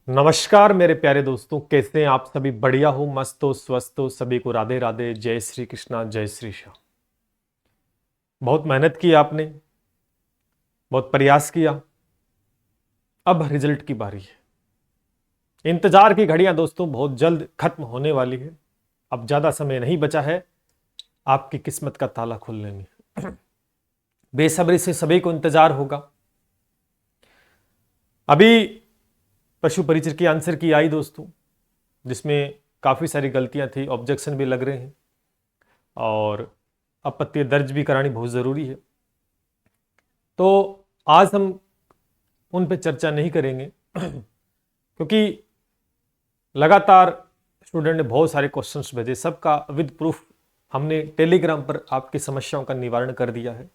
नमस्कार मेरे प्यारे दोस्तों, कैसे हैं आप सभी? बढ़िया हो, मस्त हो, स्वस्थ हो? सभी को राधे राधे, जय श्री कृष्णा, जय श्री श्याम। बहुत मेहनत की आपने, बहुत प्रयास किया, अब रिजल्ट की बारी है। इंतजार की घड़ियां दोस्तों बहुत जल्द खत्म होने वाली है। अब ज्यादा समय नहीं बचा है आपकी किस्मत का ताला खुलने में। बेसब्री से सभी को इंतजार होगा। अभी पशु परिचर की आंसर की आई दोस्तों, जिसमें काफी सारी गलतियां थी, ऑब्जेक्शन भी लग रहे हैं और आपत्ति दर्ज भी करानी बहुत जरूरी है। तो आज हम उन पे चर्चा नहीं करेंगे क्योंकि लगातार स्टूडेंट ने बहुत सारे क्वेश्चंस भेजे, सबका विद प्रूफ हमने टेलीग्राम पर आपकी समस्याओं का निवारण कर दिया है।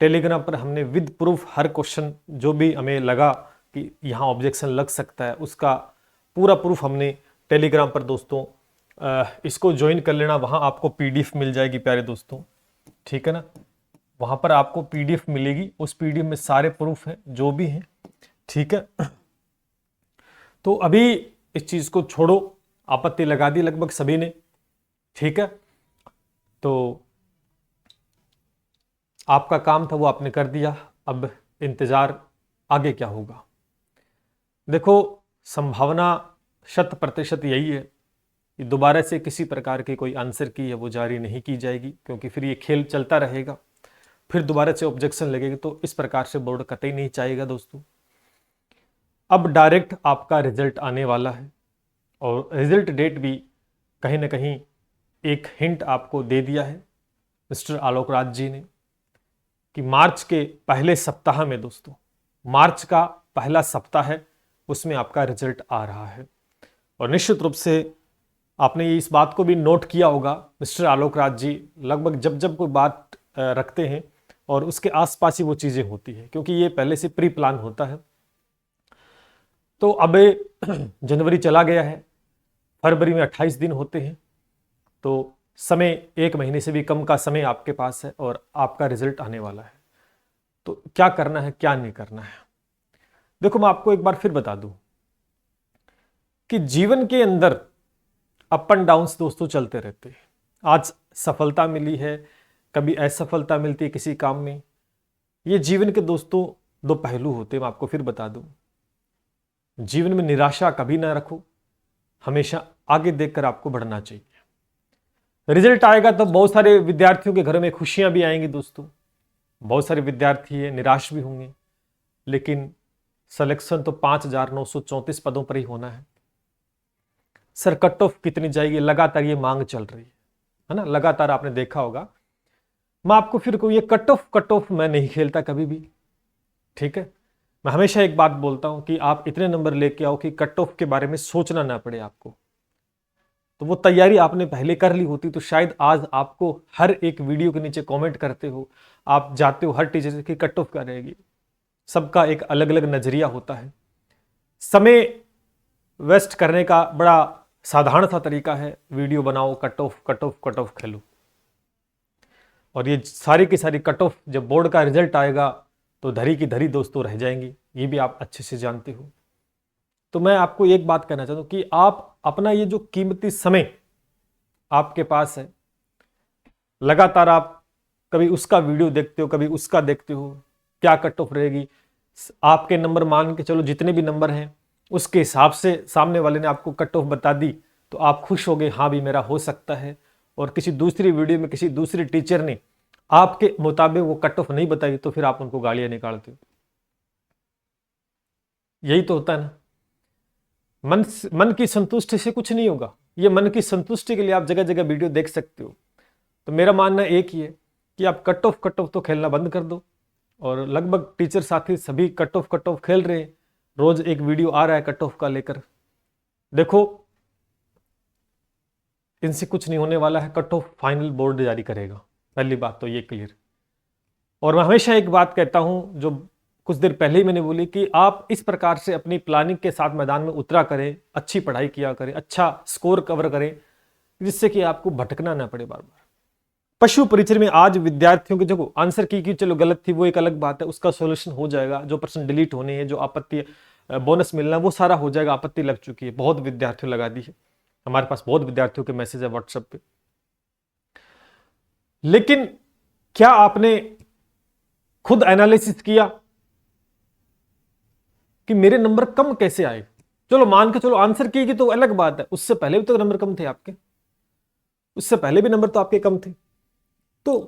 टेलीग्राम पर हमने विद प्रूफ हर क्वेश्चन जो भी हमें लगा कि यहाँ ऑब्जेक्शन लग सकता है, उसका पूरा प्रूफ हमने टेलीग्राम पर दोस्तों, इसको ज्वाइन कर लेना। वहाँ आपको पीडीएफ मिल जाएगी प्यारे दोस्तों, ठीक है ना। वहाँ पर आपको पीडीएफ मिलेगी, उस पीडीएफ में सारे प्रूफ हैं जो भी हैं, ठीक है। तो अभी इस चीज़ को छोड़ो, आपत्ति लगा दी लगभग सभी ने, ठीक है। तो आपका काम था वो आपने कर दिया, अब इंतजार आगे क्या होगा। देखो, संभावना 100% यही है कि दोबारा से किसी प्रकार की कोई आंसर की है वो जारी नहीं की जाएगी, क्योंकि फिर ये खेल चलता रहेगा, फिर दोबारा से ऑब्जेक्शन लगेगी, तो इस प्रकार से बोर्ड कतई नहीं चाहेगा दोस्तों। अब डायरेक्ट आपका रिजल्ट आने वाला है और रिजल्ट डेट भी कहीं ना कहीं एक हिंट आपको दे दिया है मिस्टर आलोक राज जी ने कि मार्च के पहले सप्ताह में दोस्तों, मार्च का पहला सप्ताह है, उसमें आपका रिजल्ट आ रहा है। और निश्चित रूप से आपने इस बात को भी नोट किया होगा, मिस्टर आलोक राज जी लगभग जब जब कोई बात रखते हैं और उसके आसपास ही वो चीज़ें होती है, क्योंकि ये पहले से प्री प्लान होता है। तो अब जनवरी चला गया है, फरवरी में 28 दिन होते हैं, तो समय 1 महीने से भी कम का समय आपके पास है और आपका रिजल्ट आने वाला है। तो क्या करना है, क्या नहीं करना है। देखो, मैं आपको एक बार फिर बता दूं कि जीवन के अंदर अप एंड डाउन्स दोस्तों चलते रहते हैं। आज सफलता मिली है, कभी असफलता मिलती है किसी काम में। ये जीवन के दोस्तों दो पहलू होते हैं, मैं आपको फिर बता दूं। जीवन में निराशा कभी ना रखो, हमेशा आगे देखकर आपको बढ़ना चाहिए। रिजल्ट आएगा तो बहुत सारे विद्यार्थियों के घर में खुशियां भी आएंगी दोस्तों, बहुत सारे विद्यार्थी है निराश भी होंगे, लेकिन सिलेक्शन तो 5,934 पदों पर ही होना है। सर कट ऑफ कितनी जाएगी? लगातार ये मांग चल रही है ना, लगातार आपने देखा होगा। मैं आपको फिर कहूँ, ये कट ऑफ मैं नहीं खेलता कभी भी, ठीक है। मैं हमेशा एक बात बोलता हूं कि आप इतने नंबर लेके आओ कि कट ऑफ के बारे में सोचना ना पड़े आपको। तो वो तैयारी आपने पहले कर ली होती तो शायद आज आपको हर एक वीडियो के नीचे कमेंट करते हो, आप जाते हो हर टीचर से कि कट ऑफ क्या रहेगी। सबका एक अलग अलग नजरिया होता है। समय वेस्ट करने का बड़ा साधारण सा तरीका है, वीडियो बनाओ, cut off cut off cut off खेलो। और ये सारी की सारी कट ऑफ जब बोर्ड का रिजल्ट आएगा तो धरी की धरी दोस्तों रह जाएंगी, ये भी आप अच्छे से जानते हो। तो मैं आपको एक बात कहना चाहता हूं कि आप अपना ये जो कीमती समय आपके पास है, लगातार आप कभी उसका वीडियो देखते हो, कभी उसका देखते हो, क्या कट ऑफ रहेगी। आपके नंबर मान के चलो जितने भी नंबर हैं उसके हिसाब से सामने वाले ने आपको कट ऑफ बता दी तो आप खुश हो गए, हाँ भी मेरा हो सकता है। और किसी दूसरी वीडियो में किसी दूसरे टीचर ने आपके मुताबिक वो कट ऑफ नहीं बताई तो फिर आप उनको गालियां निकालते हो। यही तो होता है ना। मन की संतुष्टि से कुछ नहीं होगा। ये मन की संतुष्टि के लिए आप जगह जगह वीडियो देख सकते हो। तो मेरा मानना एक ही है कि आप कट ऑफ तो खेलना बंद कर दो। और लगभग टीचर साथी सभी कट ऑफ खेल रहे हैं, रोज एक वीडियो आ रहा है कट ऑफ का लेकर। देखो, इनसे कुछ नहीं होने वाला है, कट ऑफ फाइनल बोर्ड जारी करेगा, पहली बात तो ये क्लियर। और मैं हमेशा एक बात कहता हूं जो कुछ देर पहले ही मैंने बोली कि आप इस प्रकार से अपनी प्लानिंग के साथ मैदान में उतरा करें, अच्छी पढ़ाई किया करें, अच्छा स्कोर कवर करें, जिससे कि आपको भटकना ना पड़े बार बार। पशु परिचय में आज विद्यार्थियों की जो आंसर की चलो गलत थी वो एक अलग बात है, उसका सॉल्यूशन हो जाएगा। जो प्रश्न डिलीट होने हैं, जो आपत्ति बोनस मिलना, वो सारा हो जाएगा। आपत्ति लग चुकी है, बहुत विद्यार्थियों लगा दी है, हमारे पास बहुत विद्यार्थियों के मैसेज है व्हाट्सएप पे। लेकिन क्या आपने खुद एनालिसिस किया कि मेरे नंबर कम कैसे आए? चलो मान के चलो आंसर की तो अलग बात है, उससे पहले भी तो नंबर कम थे आपके, उससे पहले भी नंबर तो आपके कम थे। तो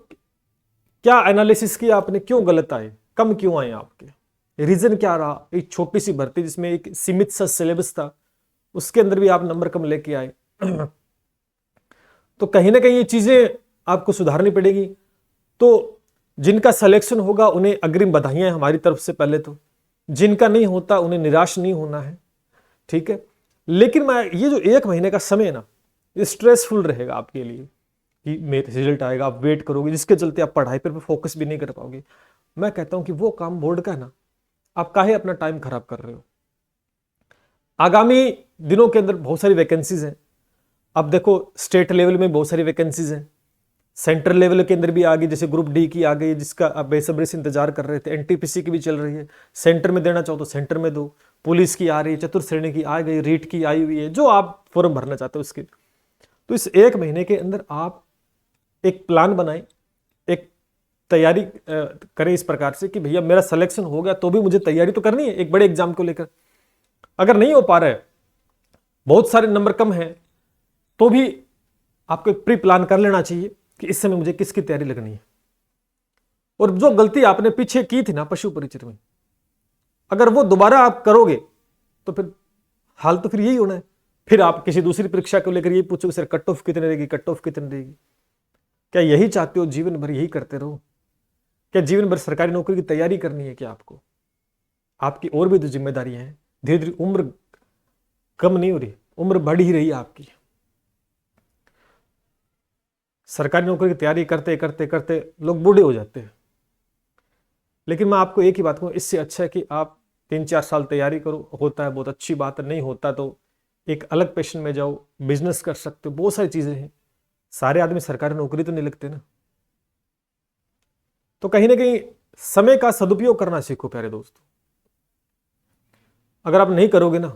क्या एनालिसिस किया आपने, क्यों गलत आए, कम क्यों आए आपके? रीजन क्या रहा? एक छोटी सी भर्ती जिसमें एक सीमित सा सिलेबस था, उसके अंदर भी आप नंबर कम लेके आए। तो कहीं ना कहीं ये चीजें आपको सुधारनी पड़ेगी। तो जिनका सिलेक्शन होगा उन्हें अग्रिम बधाइयां हमारी तरफ से पहले तो, जिनका नहीं होता उन्हें निराश नहीं होना है, ठीक है। लेकिन मैं ये जो 1 महीने का समय ना, ये स्ट्रेसफुल रहेगा आपके लिए कि मेरे रिजल्ट आएगा, आप वेट करोगे, जिसके चलते आप पढ़ाई पर फोकस भी नहीं कर पाओगे। मैं कहता हूं कि वो काम बोर्ड का है ना, आप काहे अपना टाइम खराब कर रहे हो? आगामी दिनों के अंदर बहुत सारी वैकेंसीज हैं। अब देखो स्टेट लेवल में बहुत सारी वैकेंसीज हैं, सेंट्रल लेवल के अंदर भी आ गई, जैसे ग्रुप डी की आ गई, जिसका आप बेसब्री से इंतजार कर रहे थे। एनटीपीसी की भी चल रही है, सेंटर में देना चाहो तो सेंटर में दो। पुलिस की आ रही है, चतुर्थ श्रेणी की आ गई, रीट की आई हुई है, जो आप फॉर्म भरना चाहते हो उसके। तो इस 1 महीने के अंदर आप एक प्लान बनाएं, एक तैयारी करें इस प्रकार से कि भैया मेरा सिलेक्शन हो गया तो भी मुझे तैयारी तो करनी है एक बड़े एग्जाम को लेकर। अगर नहीं हो पा रहा है, बहुत सारे नंबर कम हैं, तो भी आपको एक प्री प्लान कर लेना चाहिए कि इस समय मुझे किसकी तैयारी लगनी है। और जो गलती आपने पीछे की थी ना पशु परिचय में, अगर वो दोबारा आप करोगे तो फिर हाल तो फिर यही होना है। फिर आप किसी दूसरी परीक्षा को लेकर यही पूछोगे सर कट ऑफ कितनी रहेगी, कट ऑफ कितनी रहेगी? क्या यही चाहते हो जीवन भर यही करते रहो? क्या जीवन भर सरकारी नौकरी की तैयारी करनी है क्या आपको? आपकी और भी तो जिम्मेदारियां हैं। धीरे धीरे उम्र कम नहीं हो रही, उम्र बढ़ ही रही है आपकी। सरकारी नौकरी की तैयारी करते करते करते लोग बूढ़े हो जाते हैं। लेकिन मैं आपको एक ही बात कहूँ, इससे अच्छा है कि आप 3-4 साल तैयारी करो, होता है बहुत अच्छी बात है, नहीं होता तो एक अलग पैशन में जाओ, बिजनेस कर सकते हो, बहुत सारी चीजें हैं। सारे आदमी सरकारी नौकरी तो नहीं लगते ना। तो कहीं ना कहीं समय का सदुपयोग करना सीखो प्यारे दोस्तों। अगर आप नहीं करोगे ना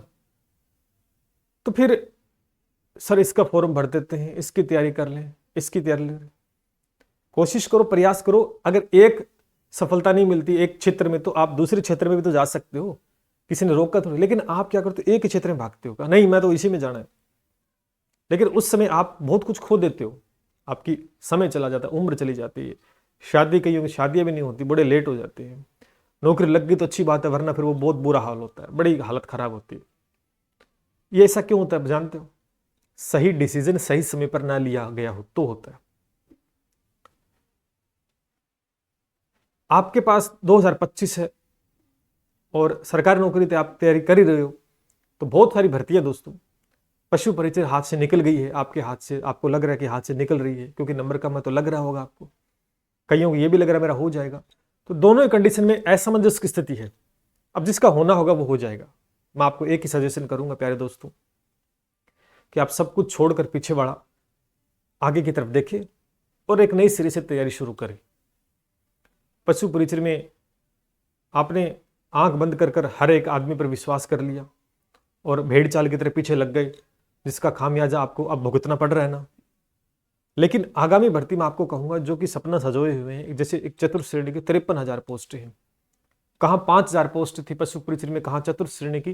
तो फिर सर इसका फॉर्म भर देते हैं, इसकी तैयारी कर लें, इसकी तैयारी लें। कोशिश करो, प्रयास करो। अगर एक सफलता नहीं मिलती एक क्षेत्र में तो आप दूसरे क्षेत्र में भी तो जा सकते हो, किसी ने रोका तो नहीं। लेकिन आप क्या करते हो, एक ही क्षेत्र में भागते हो, नहीं मैं तो इसी में जाना है। लेकिन उस समय आप बहुत कुछ खो देते हो, आपकी समय चला जाता है, उम्र चली जाती है, शादी कईयों की शादियां भी नहीं होती, बड़े लेट हो जाते हैं। नौकरी लग गई तो अच्छी बात है, वरना फिर वो बहुत बुरा हाल होता है, बड़ी हालत खराब होती है। ये ऐसा क्यों होता है जानते हो? सही डिसीजन सही समय पर ना लिया गया हो तो होता है। आपके पास 2025 है और सरकारी नौकरी तो आप तैयारी कर ही रहे हो, तो बहुत सारी भर्तियां दोस्तों पशु परिचय हाथ से निकल गई है, आपके हाथ से, आपको लग रहा है कि हाथ से निकल रही है क्योंकि नंबर कम है, तो लग रहा होगा आपको, कईयों को ये भी लग रहा है मेरा हो जाएगा। तो दोनों ही कंडीशन में असमंजस की स्थिति है। अब जिसका होना होगा वो हो जाएगा। मैं आपको एक ही सजेशन करूंगा प्यारे दोस्तों कि आप सब कुछ छोड़कर पीछे बढ़ा आगे की तरफ देखें और एक नई सिरे से तैयारी शुरू करें। पशु परिचय में आपने आंख बंद कर हर एक आदमी पर विश्वास कर लिया और भेड़ चाल की तरह पीछे लग गए, जिसका खामियाजा आपको अब भुगतना पड़ रहा है ना। लेकिन आगामी भर्ती में आपको कहूंगा जो कि सपना सजोए हुए हैं, जैसे एक चतुर्थ श्रेणी की 53,000 पोस्ट हैं, कहाँ 5,000 पोस्ट थी पशु परिचय में, कहाँ चतुर्थ श्रेणी की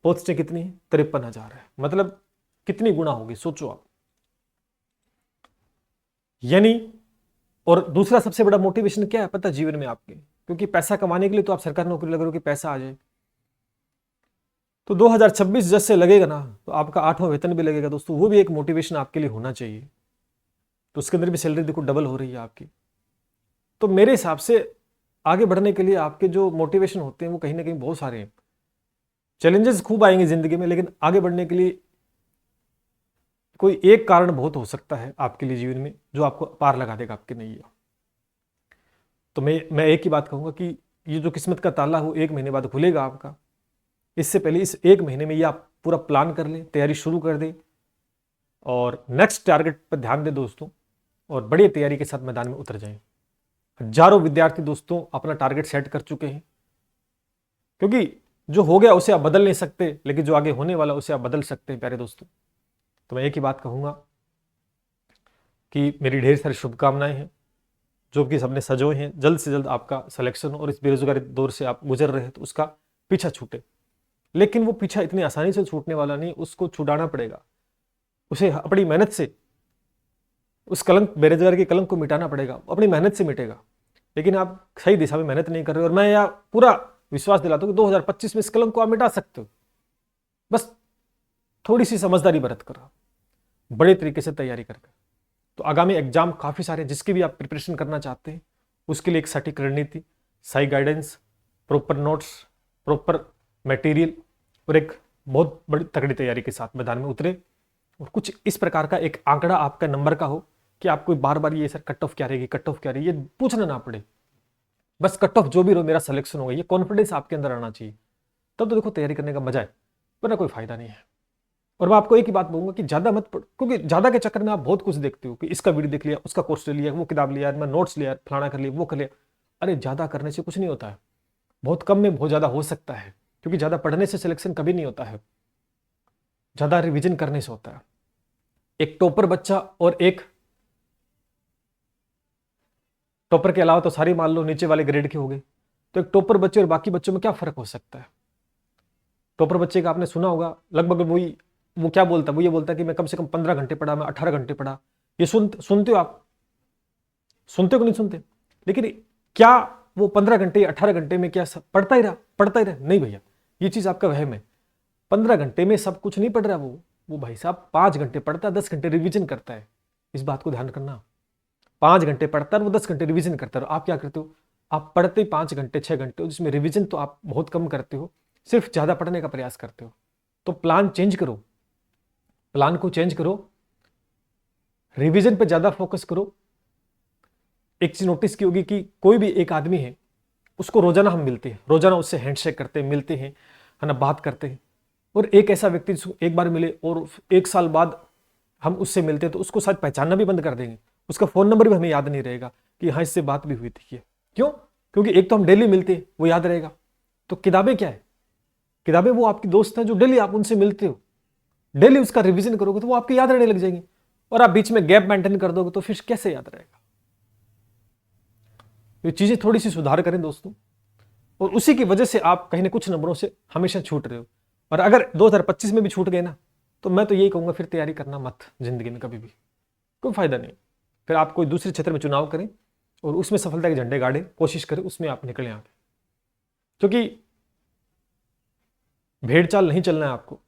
पोस्टें कितनी है, 53,000 है। मतलब कितनी गुना होगी सोचो आप। यानी और दूसरा सबसे बड़ा मोटिवेशन क्या है पता जीवन में आपके, क्योंकि पैसा कमाने के लिए तो आप सरकारी नौकरी लग रहे हो कि पैसा आ जाए। तो 2026 जैसे लगेगा ना तो आपका 8वां वेतन भी लगेगा दोस्तों, वो भी एक मोटिवेशन आपके लिए होना चाहिए। तो उसके अंदर भी सैलरी देखो डबल हो रही है आपकी। तो मेरे हिसाब से आगे बढ़ने के लिए आपके जो मोटिवेशन होते हैं वो कहीं ना कहीं बहुत सारे हैं। चैलेंजेस खूब आएंगे जिंदगी में, लेकिन आगे बढ़ने के लिए कोई एक कारण बहुत हो सकता है आपके लिए जीवन में जो आपको पार लगा देगा आपके नैया। तो मैं एक ही बात कहूंगा कि ये जो किस्मत का ताला हो 1 महीने बाद खुलेगा आपका। इससे पहले इस 1 महीने में ये आप पूरा प्लान कर लें, तैयारी शुरू कर दें और नेक्स्ट टारगेट पर ध्यान दें दोस्तों, और बड़ी तैयारी के साथ मैदान में उतर जाएं। हजारों विद्यार्थी दोस्तों अपना टारगेट सेट कर चुके हैं, क्योंकि जो हो गया उसे आप बदल नहीं सकते, लेकिन जो आगे होने वाला उसे आप बदल सकते हैं प्यारे दोस्तों। तो मैं एक ही बात कहूंगा कि मेरी ढेर सारी शुभकामनाएं हैं, जो कि सबने सजोए हैं, जल्द से जल्द आपका सिलेक्शन हो और इस बेरोजगारी दौर से आप गुजर रहे हैं तो उसका पीछा छूटे। लेकिन वो पीछा इतनी आसानी से छूटने वाला नहीं, उसको छुड़ाना पड़ेगा, उसे अपनी मेहनत से उस कलंक, बेरोजगारी के कलंक को मिटाना पड़ेगा, अपनी मेहनत से मिटेगा। लेकिन आप सही दिशा में मेहनत नहीं कर रहे, और मैं यह पूरा विश्वास दिलाता हूं कि 2025 में इस कलंक को आप मिटा सकते हो, बस थोड़ी सी समझदारी बरत कर, बड़े तरीके से तैयारी करके। तो आगामी एग्जाम काफी सारे, जिसकी भी आप प्रिपरेशन करना चाहते हैं, उसके लिए एक सटीक रणनीति, सही guidance, proper notes, proper material और एक बहुत बड़ी तगड़ी तैयारी के साथ मैदान में उतरे। और कुछ इस प्रकार का एक आंकड़ा आपका नंबर का हो कि आपको बार बार ये सर कट ऑफ क्या रहेगी, कट ऑफ क्या रहेगी, ये पूछना ना पड़े, बस कट ऑफ जो भी रहो मेरा सिलेक्शन होगा, ये कॉन्फिडेंस आपके अंदर आना चाहिए। तब तो देखो तैयारी करने का मजा है, वरना कोई फायदा नहीं है। और मैं आपको एक ही बात बोलूंगा कि ज्यादा मत पढ़ो, क्योंकि ज्यादा के चक्कर में आप बहुत कुछ देखते हो कि इसका वीडियो देख लिया, उसका कोर्स ले लिया, वो किताब लिया, मैं नोट्स लिया, फलाना कर लिया, वो कर लिया। अरे ज्यादा करने से कुछ नहीं होता है, बहुत कम में बहुत ज्यादा हो सकता है, क्योंकि ज्यादा पढ़ने से सिलेक्शन कभी नहीं होता है, ज्यादा रिविजन करने से होता है। एक टॉपर बच्चा और एक टॉपर के अलावा तो सारी मान लो नीचे वाले ग्रेड के हो गए, तो एक टॉपर बच्चे और बाकी बच्चों में क्या फर्क हो सकता है? टॉपर बच्चे का आपने सुना होगा लगभग वही, वो क्या बोलता है, वो ये बोलता है कि मैं कम से कम 15 घंटे पढ़ा, मैं 18 घंटे पढ़ा। ये सुनते हो आप, सुनते हो कि नहीं सुनते? लेकिन क्या वो 15 घंटे 18 घंटे में क्या पढ़ता ही रहा? नहीं भैया, ये चीज आपका वहम है। 15 घंटे में सब कुछ नहीं पढ़ रहा वो भाई साहब 5 घंटे पढ़ता है, 10 घंटे रिविजन करता है। इस बात को ध्यान करना, 5 घंटे पढ़ता है, वो 10 घंटे रिविजन करता है। आप क्या करते हो? आप पढ़ते 5 घंटे 6 घंटे हो, जिसमें रिविजन तो आप बहुत कम करते हो, सिर्फ ज्यादा पढ़ने का प्रयास करते हो। तो प्लान चेंज करो, प्लान को चेंज करो, रिवीजन पे ज्यादा फोकस करो। एक चीज नोटिस की होगी कि कोई भी एक आदमी है, उसको रोजाना हम मिलते हैं, रोजाना उससे हैंडशेक करते हैं, मिलते हैं, है ना, बात करते हैं। और एक ऐसा व्यक्ति जिसको एक बार मिले और 1 साल बाद हम उससे मिलते हैं, तो उसको शायद पहचानना भी बंद कर देंगे, उसका फोन नंबर भी हमें याद नहीं रहेगा कि हाँ इससे बात भी हुई थी। क्यों? क्योंकि एक तो हम डेली मिलते हैं, वो याद रहेगा। तो किताबें क्या है? किताबें वो आपकी दोस्त हैं जो डेली आप उनसे मिलते हो, डेली उसका रिवीजन करोगे तो वो आपकी याद रहने लग जाएंगी। और आप बीच में गैप मेंटेन कर दोगे तो फिर कैसे याद रहेगा? ये चीजें थोड़ी सी सुधार करें दोस्तों, और उसी की वजह से आप कहीं ना कुछ नंबरों से हमेशा छूट रहे हो। और अगर 2025 में भी छूट गए ना, तो मैं तो यही कहूंगा फिर तैयारी करना मत जिंदगी में कभी भी, कोई फायदा नहीं। फिर आप कोई दूसरे क्षेत्र में चुनाव करें और उसमें सफलता के झंडे गाड़े, कोशिश करें उसमें आप निकलें आगे, क्योंकि भेड़ चाल नहीं चलना है आपको।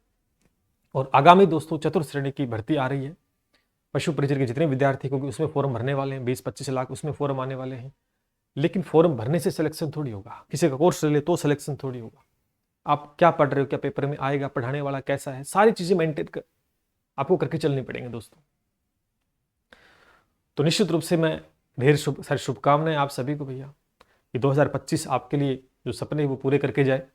और आगामी दोस्तों चतुर्थ श्रेणी की भर्ती आ रही है, पशु परिचर के जितने विद्यार्थी, क्योंकि उसमें फॉर्म भरने वाले हैं, 20-25 लाख उसमें फॉर्म आने वाले हैं। लेकिन फॉर्म भरने से सिलेक्शन थोड़ी होगा, किसी का कोर्स ले ले तो सिलेक्शन थोड़ी होगा। आप क्या पढ़ रहे हो, क्या पेपर में आएगा, पढ़ाने वाला कैसा है, सारी चीजें मेंटेन कर आपको करके चलनी पड़ेंगे दोस्तों। तो निश्चित रूप से मैं ढेर सारी शुभकामनाएं आप सभी को भैया, कि 2025 आपके लिए जो सपने वो पूरे करके जाए,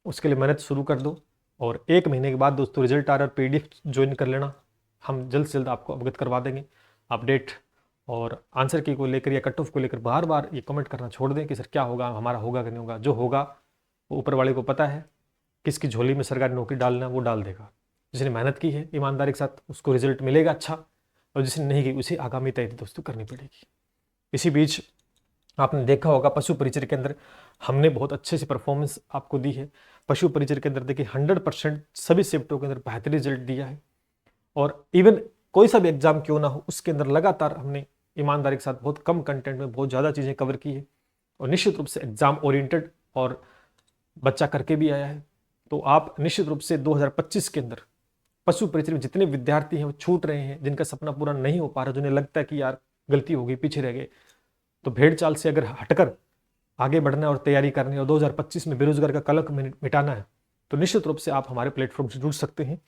उसके लिए मेहनत शुरू कर दो। और 1 महीने के बाद दोस्तों रिजल्ट आ रहा है, PDF ज्वाइन कर लेना, हम जल्द से जल्द आपको अवगत करवा देंगे। अपडेट और आंसर की को लेकर या कट ऑफ को लेकर बार बार ये कमेंट करना छोड़ दें कि सर क्या होगा, हमारा होगा कि नहीं होगा। जो होगा वो ऊपर वाले को पता है, किसकी झोली में सरकारी नौकरी डालना वो डाल देगा। जिसने मेहनत की है ईमानदारी के साथ उसको रिजल्ट मिलेगा अच्छा, और जिसने नहीं की उसे आगामी तैयारी दोस्तों करनी पड़ेगी। इसी बीच आपने देखा होगा पशु परिचर के अंदर हमने बहुत अच्छे से परफॉर्मेंस आपको दी है। पशु परिचर के अंदर देखिए 100% सभी शिफ्टों के अंदर बेहतरीन रिजल्ट दिया है। और इवन कोई सा भी एग्जाम क्यों ना हो, उसके अंदर लगातार हमने ईमानदारी के साथ बहुत कम कंटेंट में बहुत ज़्यादा चीज़ें कवर की है, और निश्चित रूप से एग्जाम ओरिएंटेड और बच्चा करके भी आया है। तो आप निश्चित रूप से 2025 के अंदर पशु परिचर में जितने विद्यार्थी हैं वो छूट रहे हैं, जिनका सपना पूरा नहीं हो पा रहा, जिन्हें लगता है कि यार गलती हो गई, पीछे रह गए, तो भेड़ चाल से अगर हटकर आगे बढ़ना है और तैयारी करनी है और 2025 में बेरोजगार का कलंक मिटाना है, तो निश्चित रूप से आप हमारे प्लेटफॉर्म से जुड़ सकते हैं।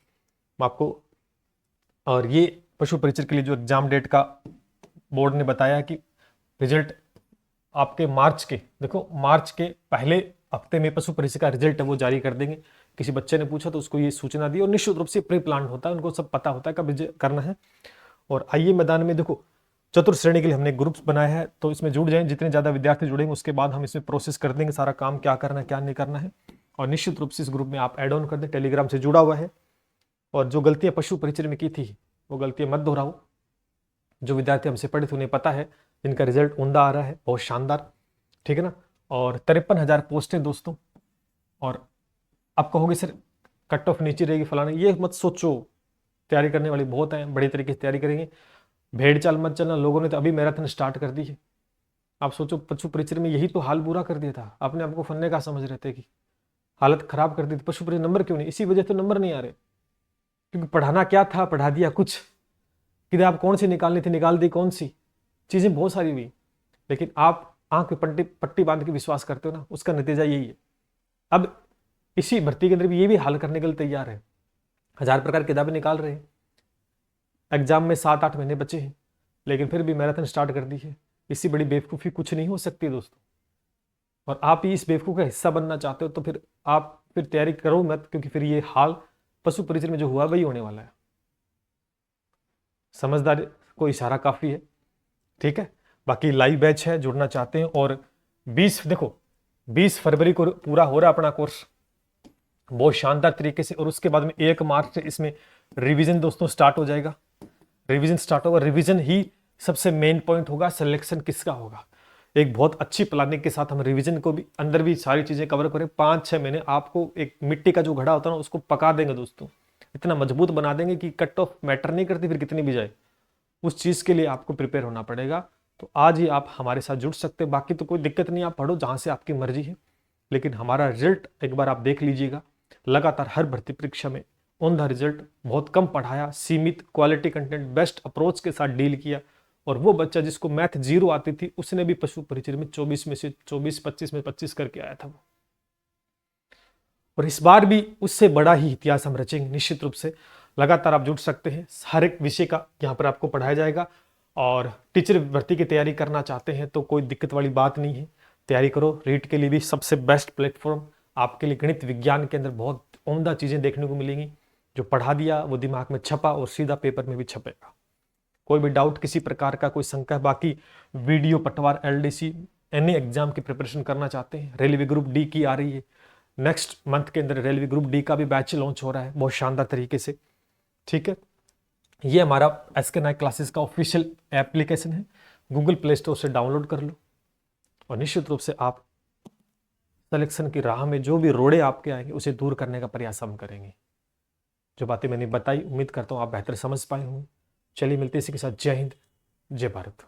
आपको और ये पशु परिचर के लिए जो एग्जाम डेट का बोर्ड ने बताया कि रिजल्ट आपके मार्च के पहले हफ्ते में पशु परिचर का रिजल्ट है वो जारी कर देंगे। किसी बच्चे ने पूछा तो उसको ये सूचना दी, और निश्चित रूप से प्री प्लान होता है, उनको सब पता होता है कब करना है। और आइए मैदान में, देखो चतुर्थ श्रेणी के लिए हमने ग्रुप्स बनाया है, तो इसमें जुड़ जाएं, जितने ज़्यादा विद्यार्थी जुड़ेंगे उसके बाद हम इसमें प्रोसेस कर देंगे सारा काम, क्या करना है क्या नहीं करना है। और निश्चित रूप से इस ग्रुप में आप ऐड ऑन कर दें, टेलीग्राम से जुड़ा हुआ है। और जो गलतियां पशु परिचय में की थी वो गलतियां मत दोहराओ। जो विद्यार्थी हमसे पढ़े थे उन्हें पता है, जिनका रिजल्ट उम्दा आ रहा है, बहुत शानदार, ठीक है ना। और 53,000 पोस्टें दोस्तों। और आप कहोगे सर कट ऑफ नीचे रहेगी फलाना, ये मत सोचो, तैयारी करने वाली बहुत है, बड़ी तरीके से तैयारी करेंगे। भेड़ चाल मत चलना, लोगों ने तो अभी मैराथन स्टार्ट कर दी है। आप सोचो पशु परिचय में यही तो हाल बुरा कर दिया था, अपने आपको फन्ने का समझ रहे थे कि हालत खराब कर दी थी। पशु परिचय नंबर क्यों नहीं, इसी वजह तो नंबर नहीं आ रहे, क्योंकि पढ़ाना क्या था, पढ़ा दिया कुछ। किताब कौन सी निकालनी थी, निकाल दी कौन सी, चीजें बहुत सारी हुई, लेकिन आप आंख पे पट्टी बांध के विश्वास करते हो ना, उसका नतीजा यही है। अब इसी भर्ती के अंदर भी ये भी हल करने के लिए तैयार है, 1000 प्रकार की किताबें निकाल रहे हैं। एग्जाम में 7-8 महीने बचे हैं, लेकिन फिर भी मैराथन स्टार्ट कर दी है। इससे बड़ी बेवकूफ़ी कुछ नहीं हो सकती दोस्तों। और आप ही इस बेवकूफ़ का हिस्सा बनना चाहते हो तो फिर आप फिर तैयारी करो मत, क्योंकि फिर ये हाल पशु परिचय में जो हुआ वही होने वाला है। समझदारी को इशारा काफ़ी है, ठीक है। बाकी लाइव बैच है, जुड़ना चाहते हैं। और 20 फरवरी को पूरा हो रहा है अपना कोर्स बहुत शानदार तरीके से। और उसके बाद में 1 मार्च से इसमें रिवीजन दोस्तों स्टार्ट हो जाएगा। रिवीजन स्टार्ट होगा, रिवीजन ही सबसे मेन पॉइंट होगा, सिलेक्शन किसका होगा। एक बहुत अच्छी प्लानिंग के साथ हम रिवीजन को भी अंदर भी सारी चीजें कवर करें। 5-6 महीने आपको एक मिट्टी का जो घड़ा होता है ना, उसको पका देंगे दोस्तों, इतना मजबूत बना देंगे कि कट ऑफ मैटर नहीं करती फिर कितनी भी जाए। उस चीज के लिए आपको प्रिपेयर होना पड़ेगा। तो आज ही आप हमारे साथ जुड़ सकते हैं, बाकी तो कोई दिक्कत नहीं, आप पढ़ो जहां से आपकी मर्जी है। लेकिन हमारा रिजल्ट एक बार आप देख लीजिएगा, लगातार हर भर्ती परीक्षा में ऑन द रिजल्ट बहुत कम पढ़ाया, सीमित क्वालिटी कंटेंट बेस्ट अप्रोच के साथ डील किया। और वो बच्चा जिसको मैथ 0 आती थी, उसने भी पशु परिचय में 24 में से 24, 25 में 25 करके आया था वो। और इस बार भी उससे बड़ा ही इतिहास हम रचेंगे निश्चित रूप से। लगातार आप जुड़ सकते हैं, हर एक विषय का यहाँ पर आपको पढ़ाया जाएगा। और टीचर भर्ती की तैयारी करना चाहते हैं तो कोई दिक्कत वाली बात नहीं है, तैयारी करो। रीट के लिए भी सबसे बेस्ट प्लेटफॉर्म आपके लिए, गणित विज्ञान के अंदर बहुत उम्दा चीजें देखने को मिलेंगी। जो पढ़ा दिया वो दिमाग में छपा और सीधा पेपर में भी छपेगा। कोई भी डाउट, किसी प्रकार का कोई शंका, बाकी वीडियो पटवार LDC एनी एग्जाम की प्रिपरेशन करना चाहते हैं, रेलवे ग्रुप डी की आ रही है नेक्स्ट मंथ के अंदर, रेलवे ग्रुप डी का भी बैच लॉन्च हो रहा है बहुत शानदार तरीके से, ठीक है। ये हमारा SK नायक क्लासेस का ऑफिशियल एप्लीकेशन है, गूगल प्ले स्टोर से डाउनलोड कर लो। और निश्चित रूप से आप सिलेक्शन की राह में जो भी रोड़े आपके आएंगे उसे दूर करने का प्रयास हम करेंगे। जो बातें मैंने बताई, उम्मीद करता हूँ आप बेहतर समझ पाए होंगे। चलिए मिलते इसी के साथ, जय हिंद, जय भारत।